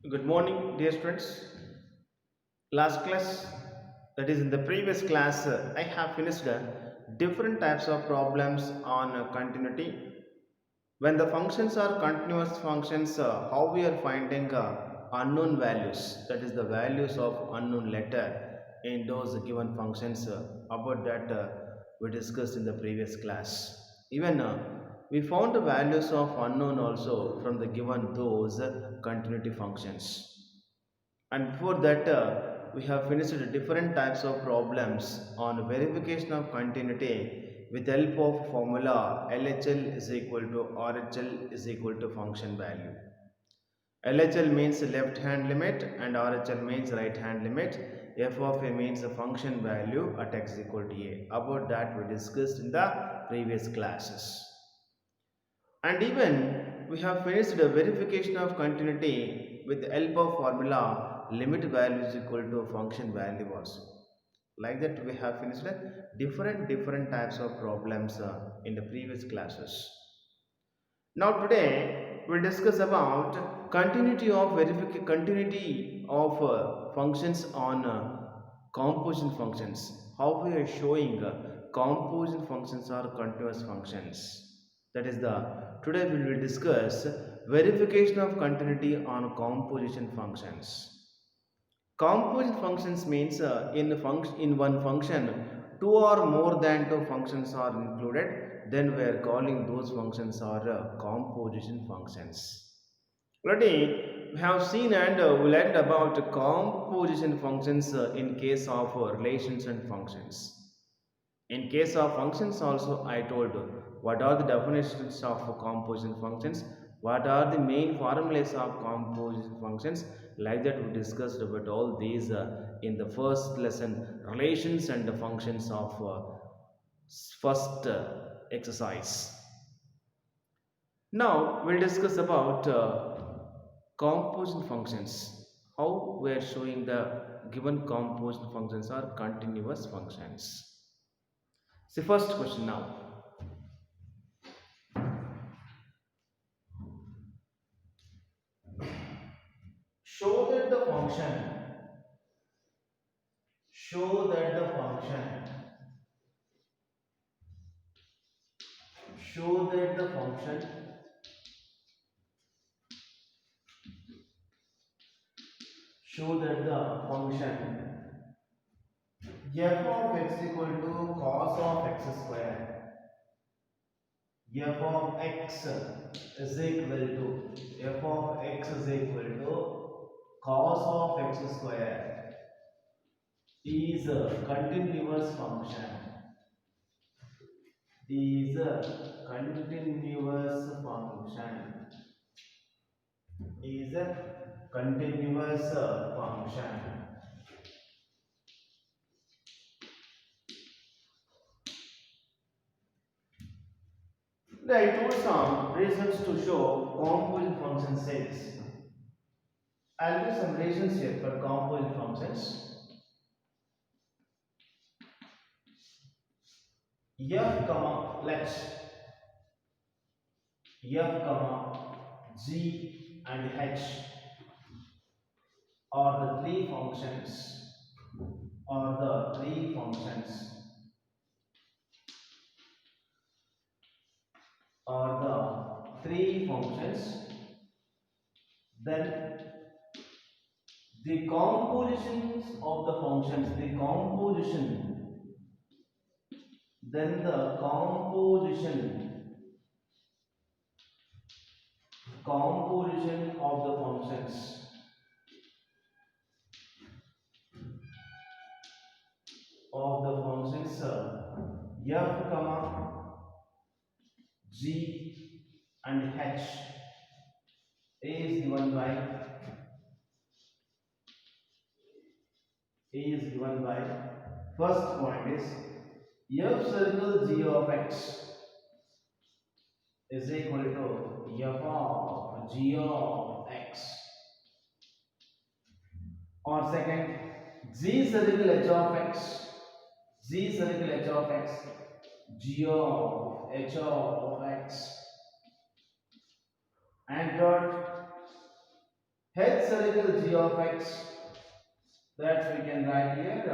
Good morning, dear students. Last class, that is in the previous class, I have finished different types of problems on continuity. When the functions are continuous functions, how we are finding unknown values, that is the values of unknown letter in those given functions. About that, we discussed in the previous class. Even we found the values of unknown also from the given those continuity functions. And before that, we have finished different types of problems on verification of continuity with help of formula LHL is equal to RHL is equal to function value. LHL means left hand limit and RHL means right hand limit. F of a means a function value at x equal to a. About that we discussed in the previous classes. And even we have finished a verification of continuity with the help of formula limit value is equal to function value also. Like that we have finished different types of problems in the previous classes. Now today we'll discuss about continuity of functions on composition functions. How we are showing composition functions are continuous functions. That is the today we will discuss verification of continuity on composition functions. Composite functions means in one function two or more than two functions are included. Then we are calling those functions are composition functions. Already we have seen and we learned about composition functions in case of relations and functions. In case of functions also I told what are the definitions of composition functions, what are the main formulas of composition functions, like that we discussed about all these in the first lesson relations and the functions of first exercise. Now we'll discuss about composition functions, how we are showing the given composition functions are continuous functions. So first question now. Show that the function, show that the function, show that the function, show that the function f of x equal to cos of x square, f of x is equal to f of x is equal to cos of x square is a continuous function, is a continuous function, is a continuous function. I told some reasons to show composite function sets. I'll give some reasons here for composite functions. F comma let's F comma G and H are the three functions, are the three functions, are the three functions. Then the compositions of the functions, the composition, then the composition of the functions, f comma g and h is given by first point is f circle g of x is equal to f of g of x, or second g circle h of x, g circle h of x, g of h of x, and third h circle g of x, that we can write here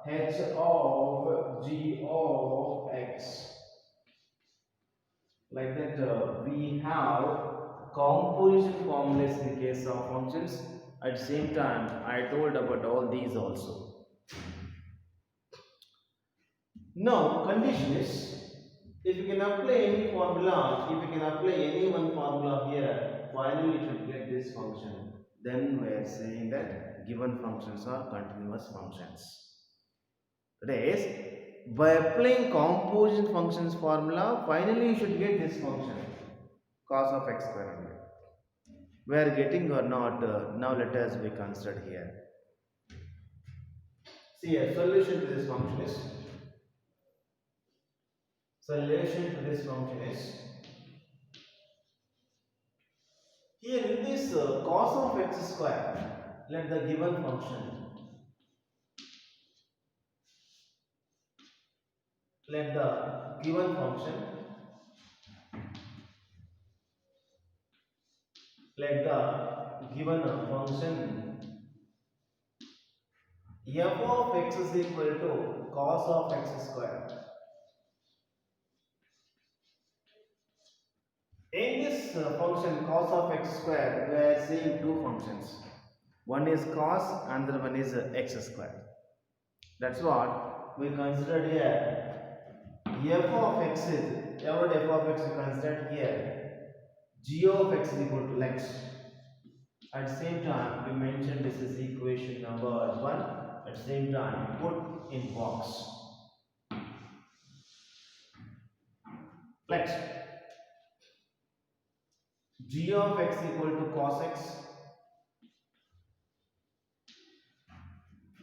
h of g of x. Like that, we have composition formulas in the case of functions. At the same time, I told about all these also. Now, condition is, if you can apply any formula, if you can apply any one formula here, finally you should get this function. Then we are saying that given functions are continuous functions. That is, by applying composition functions formula, finally you should get this function, cos of x square only. We are getting or not, now let us be considered here. See, a solution to this function is, here in this cos of x square, let the given function, let the given function, let the given function f of x is equal to cos of x square. In this function cos of x square, we are seeing two functions. One is cos, another one is x square. That's what we considered here. F of x is, what f of x we considered here? G of x is equal to x. At the same time, we mentioned this is equation number 1. At the same time, put in box. Flex. G of x equal to cos x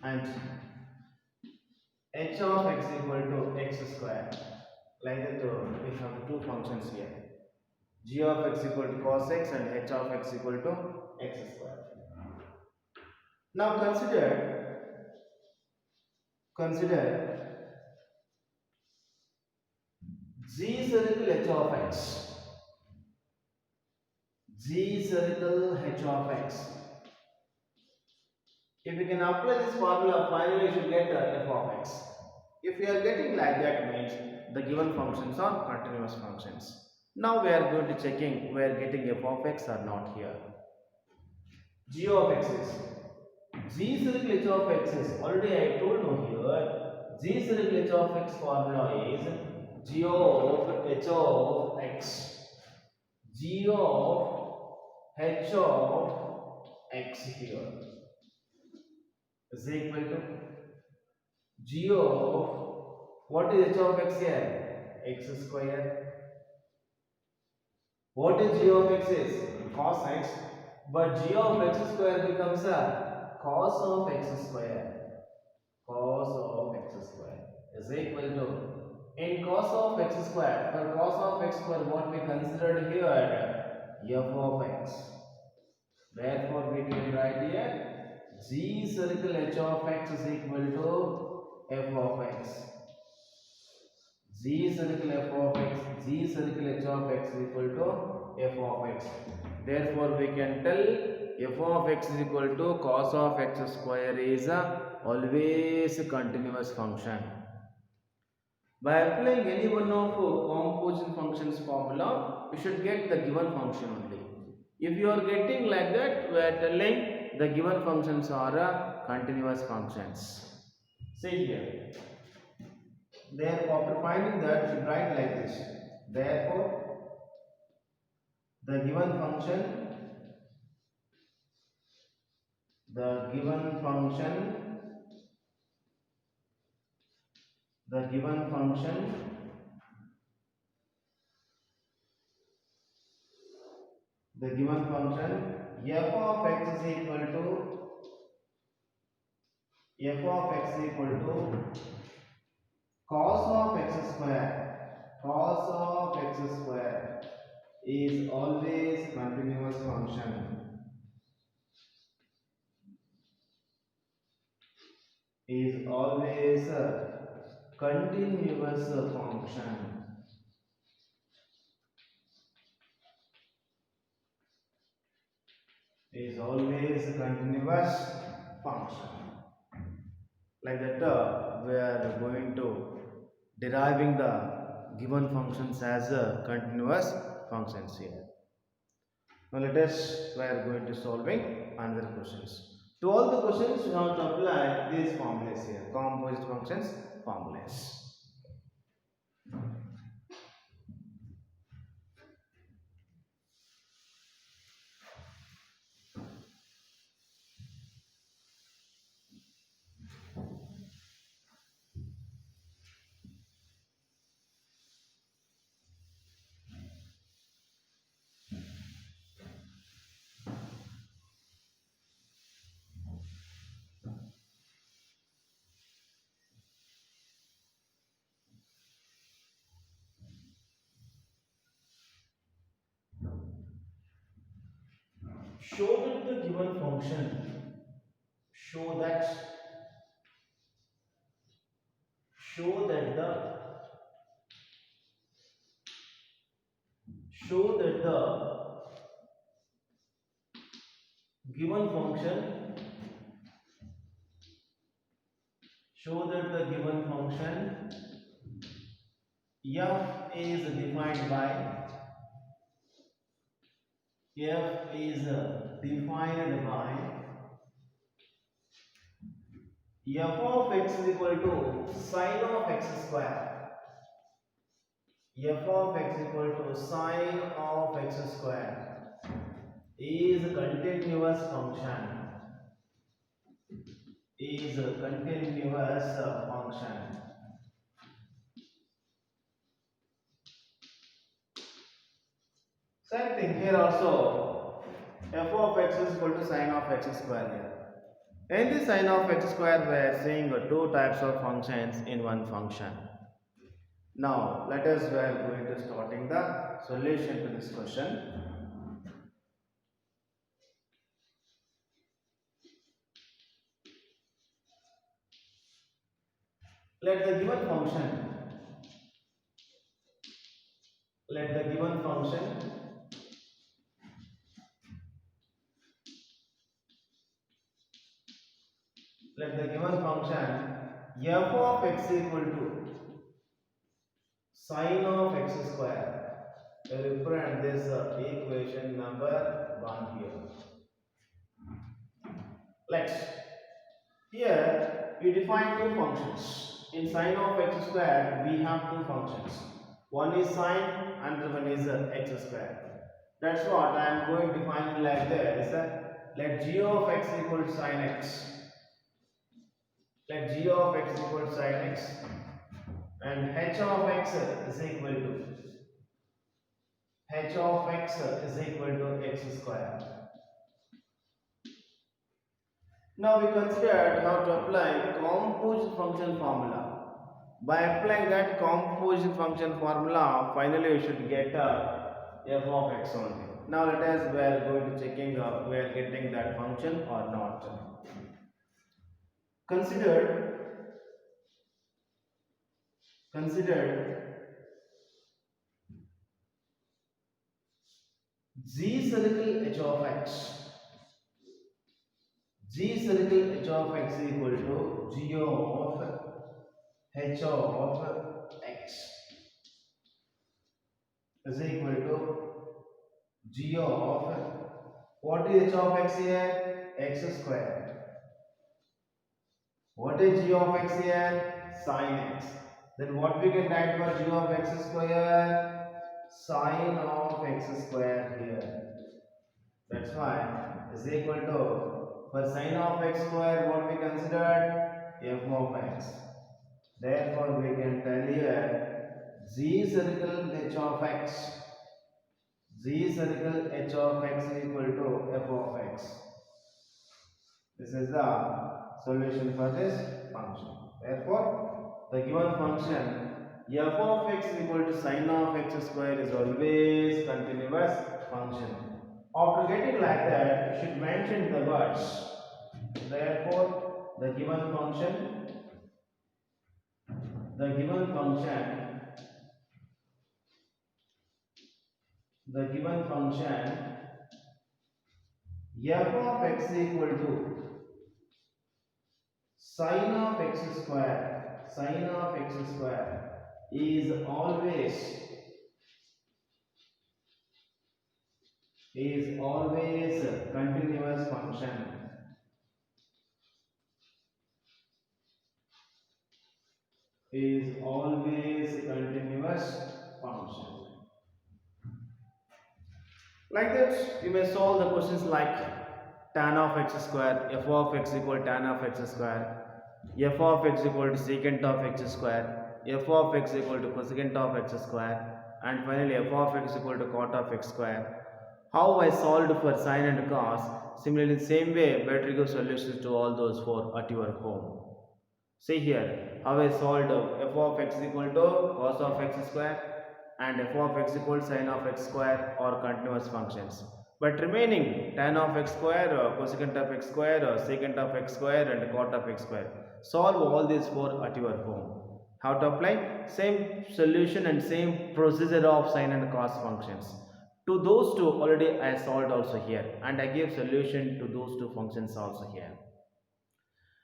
and h of x equal to x square. Like that, we have two functions here. G of x equal to cos x and h of x equal to x square. Now consider g circle h of x. G circle h of x. If we can apply this formula, finally you should get f of x. If we are getting like that, means the given functions are continuous functions. Now we are going to checking we are getting f of x or not here. G of x is, G circle h of x is, already I told you here, G circle h of x formula is G of h of x. G of h of x here is equal to G of, what is h of x here? X square. What is g of x is? Cos x. But g of x square becomes a cos of x square. Cos of x square is equal to, in cos of x square, for cos of x square what we considered here, f of x. Therefore we can write here g circle h of x is equal to f of x. G circle f of x, g circle h of x is equal to f of x. Therefore we can tell f of x is equal to cos of x square is always a continuous function. By applying any one of composition functions formula, we should get the given function only. If you are getting like that, we are telling the given functions are continuous functions. See here. Therefore, after finding that, you should write like this. Therefore, the given function, the given function, the given function the given function f of x is equal to cos of x square. Cos of x square is always continuous function. Is always a continuous function. is always a continuous function. Like that, we are going to deriving the given functions as a continuous functions here. Now let us, we are going to solving another questions. To all the questions, you have to apply these formulas here, composite functions formulas. Show that the given function, show that show that the show that the given function show that the given function f is defined by f of x is equal to sine of x square. F of x equal to sine of x square is a continuous function. Same thing here also. F of x is equal to sine of x square here. In the sine of x square, we are seeing two types of functions in one function. Now, let us, we are going to starting the solution to this question. Let the given function, let the given function f of x equal to sine of x square. Represent this equation number 1 here. Let's, here we define two functions. In sine of x square, we have two functions. One is sine and one is x square. That's what I am going to define like this. Let g of x equal to sine x. Let g of x equal to sine x. And h of x is equal to x square. Now we considered how to apply composite function formula. By applying that composite function formula, finally we should get f of x only. Now let us, we are going to checking we are getting that function or not. Considered g circle h of x. G circle h of x equal to g of h of x is equal to g of, what is h of x here? X square. What is g of x here? Sin x. Then what we can write for g of x square? Sin of x square here. That's why is equal to, for sin of x square, what we considered? F of x. Therefore we can tell here g circle h of x. G circle h of x is equal to f of x. This is the solution for this function. Therefore, the given function f of x is equal to sine of x square is always continuous function. After getting like that, you should mention the words. Therefore, the given function the given function f of x equal to sin of x square. Sin of x square is always continuous function. Is always continuous function. Like that, you may solve the questions like tan of x square, f of x equal tan of x square, f of x equal to secant of x square, f of x equal to cosecant of x square, and finally f of x equal to cot of x square. How I solved for sine and cos. Similarly, in same way, better give solutions to all those four at your home. See here, how I solved f of x equal to cos of x square and f of x equal to sin of x square are continuous functions. But remaining tan of x square, cosecant of x square, secant of x square and cot of x square. Solve all these four at your home. How to apply? Same solution and same procedure of sin and cos functions. To those two already I solved also here, and I gave solution to those two functions also here.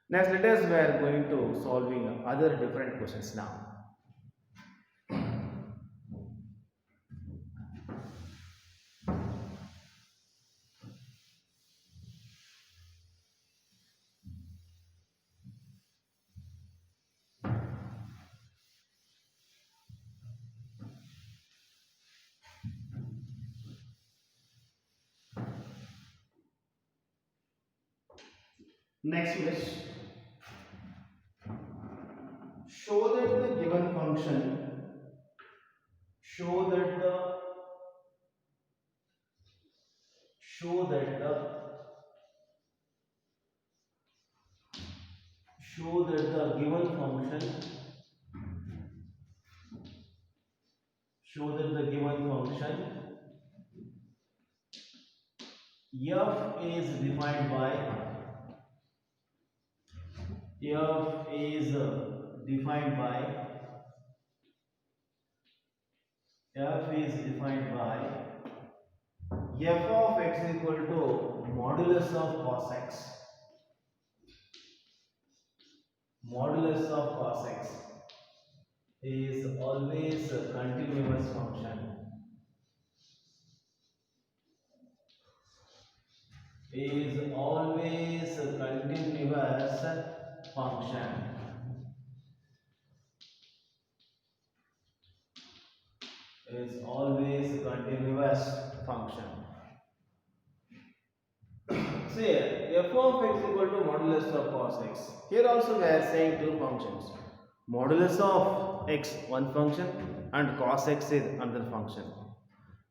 Next, let us we are going to solving other different questions now. Next is show that the given function show that the show that the show that the given function show that the given function f is defined by f is defined by f is defined by f of x equal to modulus of cos x. Modulus of cos x is always a continuous function. Is always a continuous function. Is always a continuous function. Say f of x equal to modulus of cos x. Here also we are saying two functions. Modulus of x one function and cos x is another function.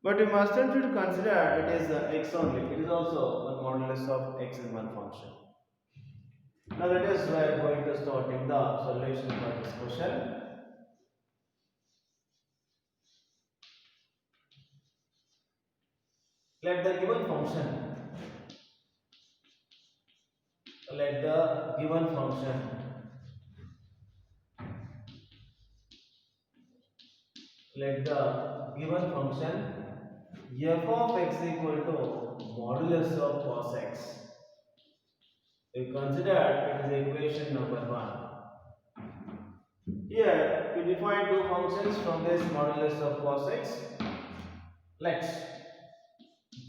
But we must not to consider it is x only. It is also one modulus of x is one function. Now let us we are going to start with the solution for this question. Let the given function let the given function let the given function f of x equal to modulus of cos x. We consider it is equation number 1. Here we define two functions from this modulus of cos x. Let's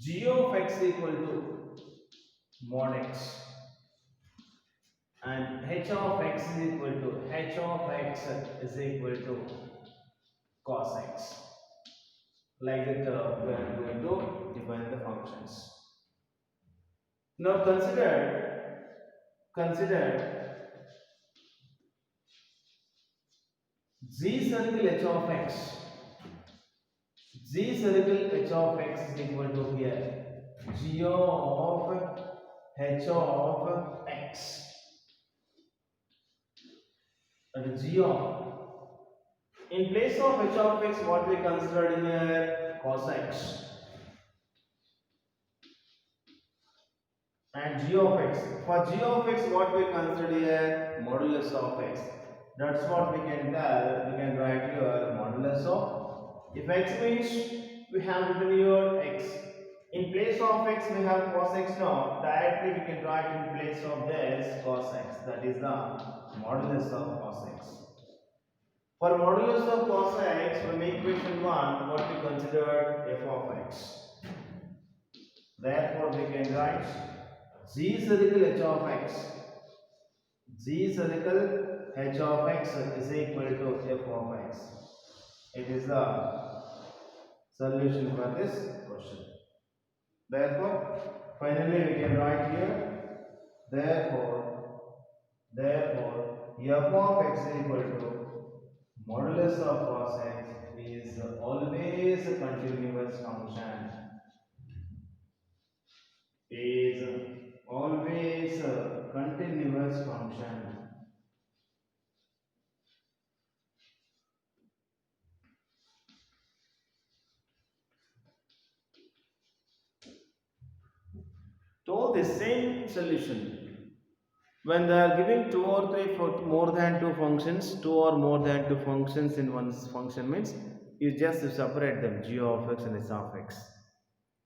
g of x equal to mod x and h of x is equal to h of x is equal to cos x. Like that we are going to define the functions. Now consider g circle h of x. G circle h of x is equal to here g of h of x. That is g of. In place of h of x, what we considered here cos x. And g of x. For g of x, what we consider here modulus of x. That's what we can tell. We can write here modulus of. If x means we have written here x. In place of x we have cos x now. Directly we can write in place of this cos x. That is the modulus of cos x. For modulus of cos x from equation 1 what we considered f of x. Therefore we can write g is equal h of x. G is equal h of x is equal to f of x. It is the solution for this question. Therefore, finally we can write here. Therefore, f of x is equal to modulus of cos x is always a continuous function. Is always a continuous function. To the same solution. When they are giving two or three for more than two functions, two or more than two functions in one function means you just separate them g of x and s of x.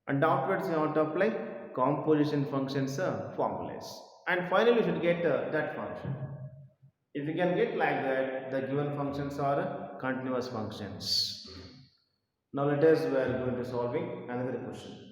And afterwards you have to apply composition functions formulas. And finally you should get that function. If you can get like that, the given functions are continuous functions. Now let us we are going to solving another question.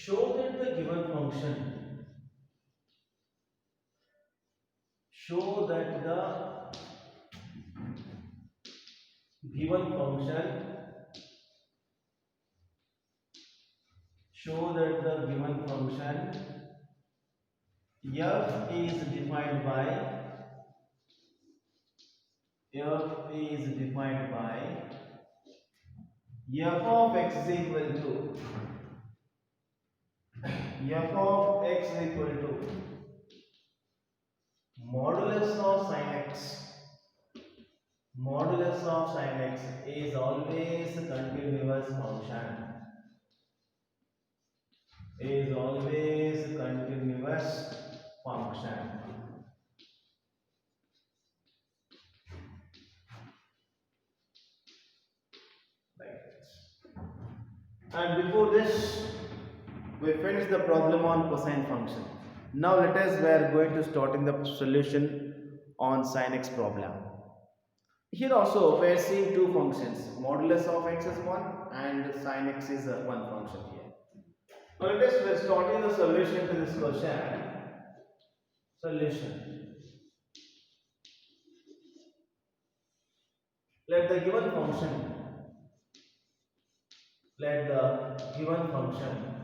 Show that the given function show that the given function show that the given function f is defined by f of x is equal to f of x is equal to modulus of sin x. Modulus of sin x is always a continuous function. Is always a continuous function. Like this. And before this, we finished the problem on cosine function. Now let us we are going to start in the solution on sin x problem. Here also we are seeing two functions. Modulus of x is one and sin x is one function here. Now let us we are starting the solution to this question. Solution. Let the given function let the given function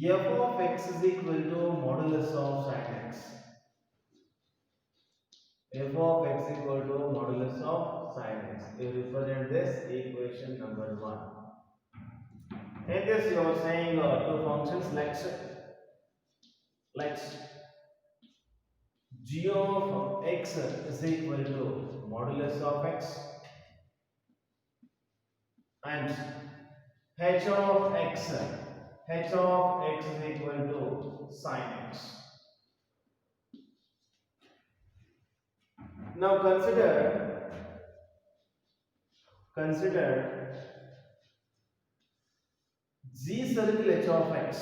f of x is equal to modulus of sin x. F of x equal to modulus of sin x. You represent this equation number 1. In this you are saying two functions like g of x is equal to modulus of x and h of x is equal to sin x. Now consider g circle h of x.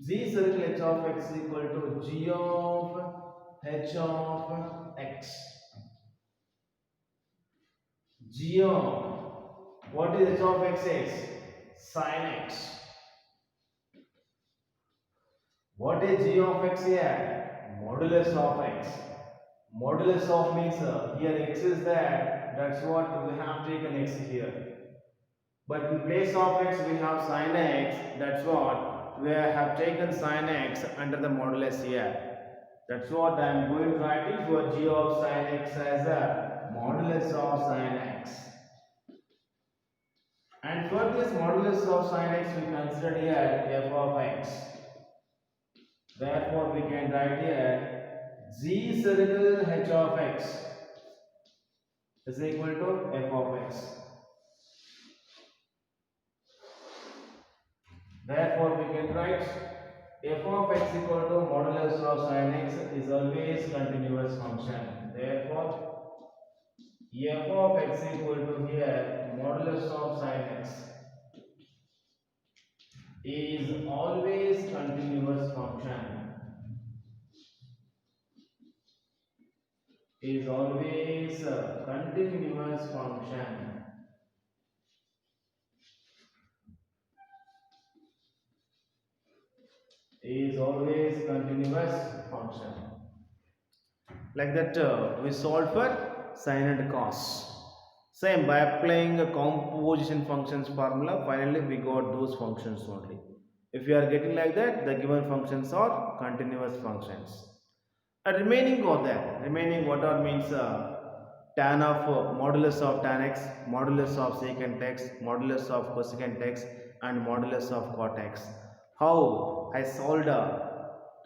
G circle h of x is equal to g of h of x. G of what is h of x is sin x. What is g of x here? Modulus of x. Modulus of means here x is there. That's what we have taken x here. But in place of x we have sin x. That's what we have taken sin x under the modulus here. That's what I am going writing for g of sin x as a modulus of sin x. And for this modulus of sin x, we consider here f of x. Therefore, we can write here g circle h of x is equal to f of x. Therefore, we can write f of x equal to modulus of sin x is always continuous function. Therefore, f of x equal to here modulus of sin x is always continuous function. Is always a continuous function. Is always continuous function. Like that, we solve for sine and cos. Same by applying a composition functions formula. Finally, we got those functions only. If you are getting like that, the given functions are continuous functions. Remaining over there, remaining what are means tan of modulus of tan x, modulus of secant x, modulus of cosecant x, and modulus of cot x. How I solved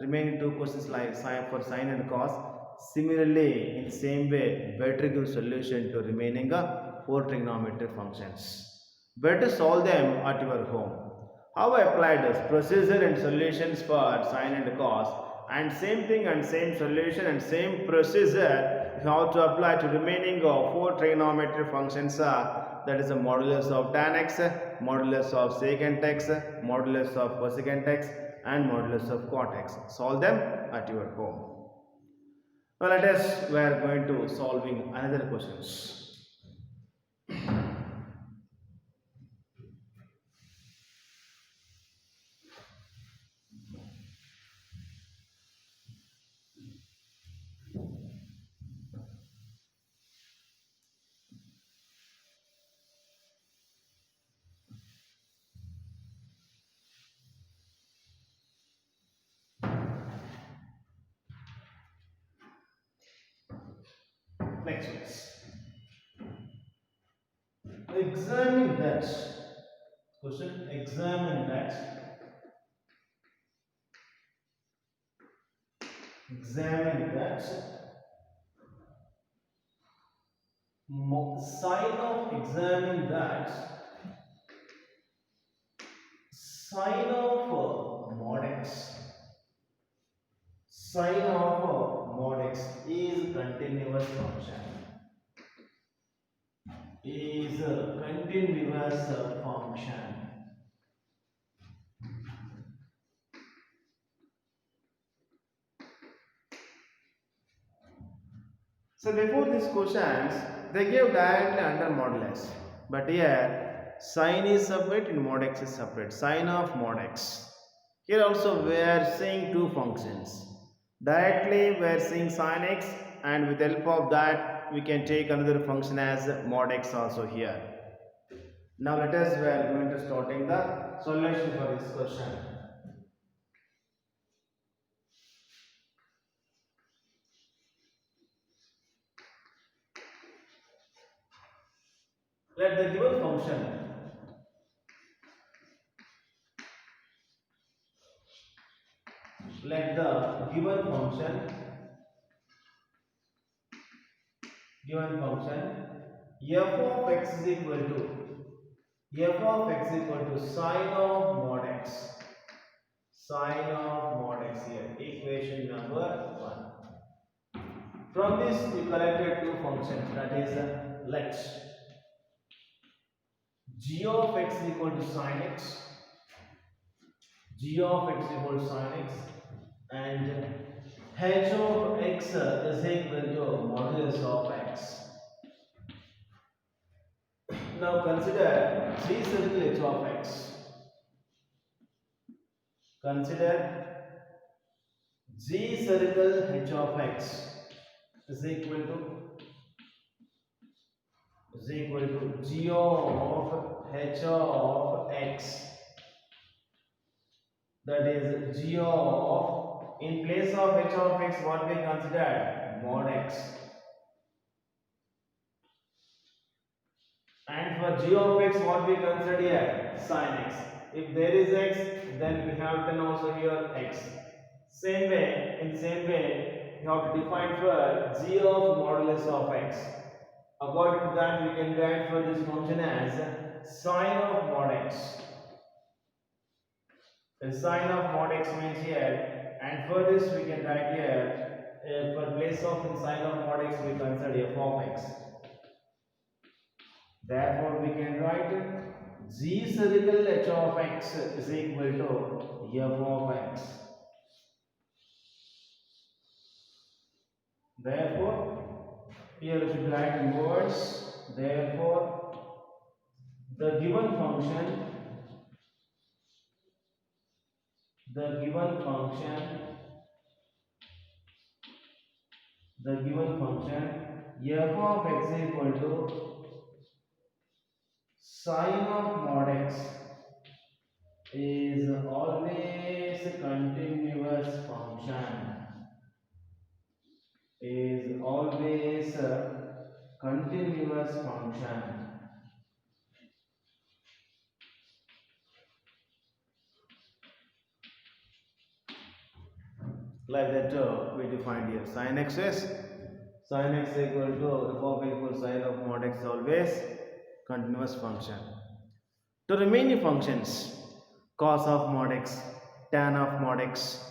remaining two questions like for sine and cos. Similarly, in same way, better give solution to remaining four trigonometric functions. Better solve them at your home. How I applied this procedure and solutions for sine and cos, and same thing and same solution and same procedure how to apply to remaining four trigonometric functions, that is a modulus of tan x, modulus of secant x, modulus of cosecant x, and modulus of cot x. Solve them at your home. Now let us, we are going to solving another questions. Next one. Examine that. Question. Examine that. Examine that. Sine of examine that. Sine of mod x. Sine of mod x is continuous function. Is a continuous function. So before these questions, they gave directly under modulus, but here sine is separate and mod x is separate. Sine of mod x. Here also we are seeing two functions. Directly we are seeing sine x, and with the help of that we can take another function as mod x also here. Now let us, we are going to starting the solution for this question. Let the given function let the given function f of x is equal to sine of mod x. Sine of mod x here. Equation number 1. From this we collected two functions, that is let g of x is equal to sine x. G of x is equal to sine x, and h of x is equal to modulus of x. Now consider g circle h of x. Consider g circle h of x is equal to g of h of x. That is g of, in place of h of x, what we considered mod x. And for g of x, what we consider here? Sin x. If there is x, then we have then also here x. Same way, in same way, you have to define for g of modulus of x. According to that, we can write for this function as sine of mod x. The sine of mod x means here, and for this we can write here, for place of sine of mod x, we consider f of x. Therefore, we can write g circle h of x is equal to f of x. Therefore, here we should write in words. Therefore, the given function, the given function, the given function f of x is equal to sine of mod x is always continuous function. Is always a continuous function. Like that we defined here. Sin x is sin x equal to f of x equals sine of mod x is always continuous function. To remaining functions, cos of mod x, tan of mod x,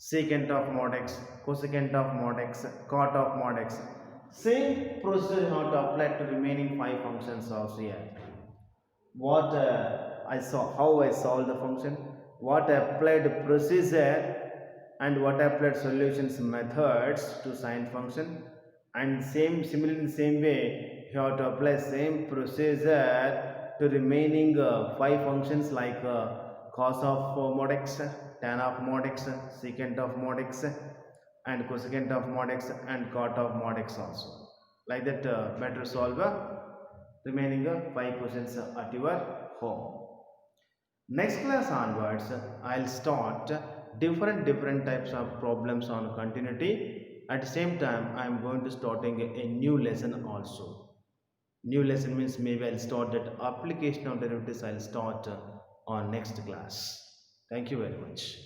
secant of mod x, cosecant of mod x, cot of mod x. Same procedure is not applied to remaining 5 functions also here. What I saw, how I solved the function, what applied procedure and what applied solutions methods to sine function, and similarly in the same way you have to apply same procedure to remaining 5 functions like cos of mod x, tan of mod x, secant of mod x, and cosecant of mod x, and cot of mod x also. Like that better solve remaining 5 questions at your home. Next class onwards, I'll start different types of problems on continuity. At the same time, I am going to starting a new lesson also. New lesson means maybe I'll start that application of derivatives. I'll start on next class. Thank you very much.